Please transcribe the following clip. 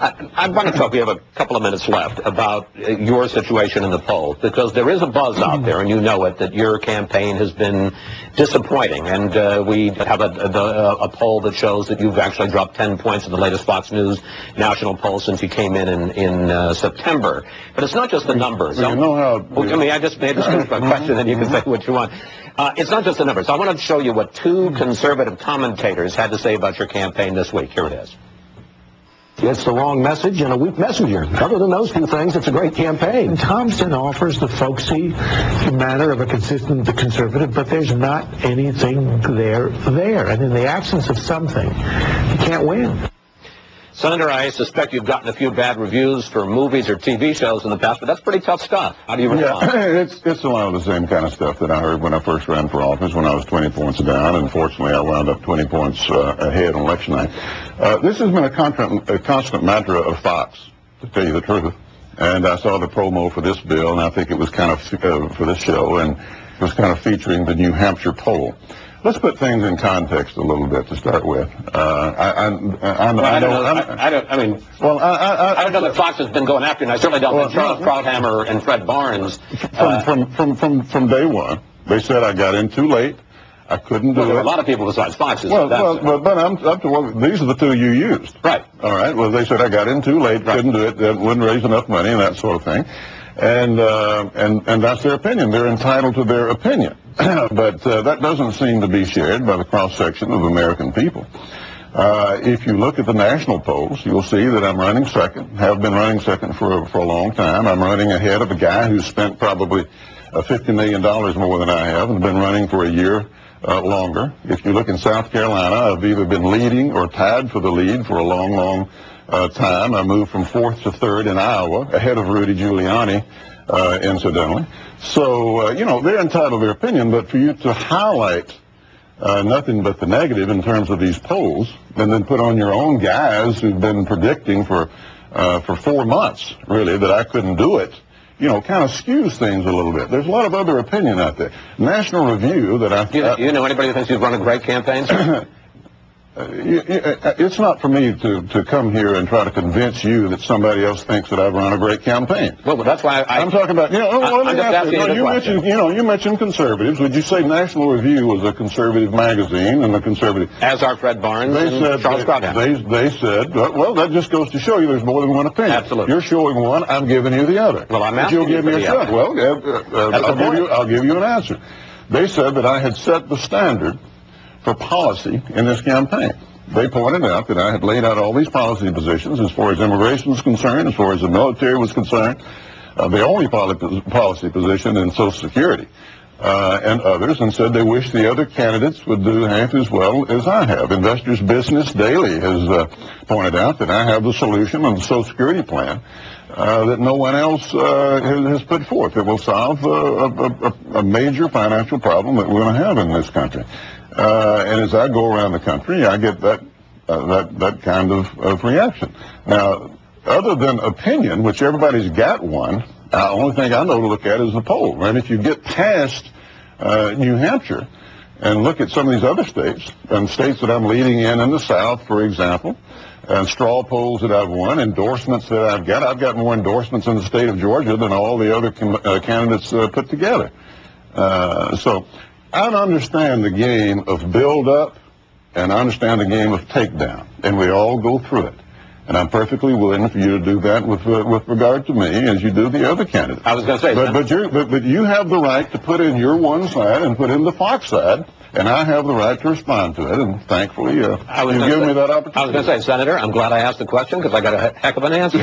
I want to talk, we have a couple of minutes left, about your situation in the polls, because there is a buzz out there, and you know it, that your campaign has been disappointing. And we have a poll that shows that you've actually dropped 10 points in the latest Fox News national poll since you came in September. But it's not just the numbers. Well, you know how... I mean, I just made this finish my question, and you can say what you want. It's not just the numbers. I want to show you what two conservative commentators had to say about your campaign this week. Here it is. It's the wrong message and a weak messenger. Other than those two things, it's a great campaign. Thompson offers the folksy manner of a consistent conservative, but there's not anything there. And in the absence of something, you can't win. Senator, I suspect you've gotten a few bad reviews for movies or TV shows in the past, but that's pretty tough stuff. How do you respond? Yeah, it's a lot of the same kind of stuff that I heard when I first ran for office, when I was 20 points down, and fortunately I wound up 20 points ahead on election night. This has been a constant matter of Fox, to tell you the truth. And I saw the promo for this bill, and I think it was kind of for this show, and it was kind of featuring the New Hampshire poll. Let's put things in context a little bit to start with. I don't know that Fox has been going after you, and I certainly don't think Charles Krauthammer and Fred Barnes. From day one, they said I got in too late. I couldn't do it. There were a lot of people besides Fox. But I'm up to these are the two you used. Right. All right. Well, they said I got in too late, couldn't do it, wouldn't raise enough money, and that sort of thing. And that's their opinion. They're entitled to their opinion. But that doesn't seem to be shared by the cross-section of American people. If you look at the national polls, you'll see that I'm running second, have been running second for a long time. I'm running ahead of a guy who's spent probably $50 million more than I have and been running for a year longer. If you look in South Carolina, I've either been leading or tied for the lead for a long time. I moved from fourth to third in Iowa, ahead of Rudy Giuliani, incidentally. So, they're entitled to their opinion, but for you to highlight nothing but the negative in terms of these polls, and then put on your own guys who've been predicting for 4 months, really, that I couldn't do it, kind of skews things a little bit. There's a lot of other opinion out there. National Review that I... You know anybody who thinks you've run a great campaign, sir? It's not for me to come here and try to convince you that somebody else thinks that I've run a great campaign. Well, that's why I'm talking about, you mentioned conservatives. Would you say National Review was a conservative magazine and a conservative? As are Fred Barnes and Charles Krauthammer. They said, well, that just goes to show you there's more than one opinion. Absolutely. You're showing one, I'm giving you the other. Well, I'm asking you'll give me a shot. Well, I'll give you an answer. They said that I had set the standard for policy in this campaign. They pointed out that I had laid out all these policy positions as far as immigration was concerned, as far as the military was concerned, the only policy position in Social Security, and others, and said they wish the other candidates would do half as well as I have. Investors Business Daily has pointed out that I have the solution on the Social Security plan that no one else has put forth. It will solve a major financial problem that we're going to have in this country. And as I go around the country, I get that kind of reaction. Now, other than opinion, which everybody's got one, the only thing I know to look at is the poll. And if you get past New Hampshire and look at some of these other states, and states that I'm leading in the South, for example, and straw polls that I've won, endorsements that I've got more endorsements in the state of Georgia than all the other candidates put together. So I understand the game of build-up, and I understand the game of takedown, and we all go through it. And I'm perfectly willing for you to do that with regard to me, as you do the other candidates. I was going to say, but you have the right to put in your one side and put in the Fox side, and I have the right to respond to it. And thankfully, you've given me that opportunity. I was going to say, Senator, I'm glad I asked the question because I got a heck of an answer.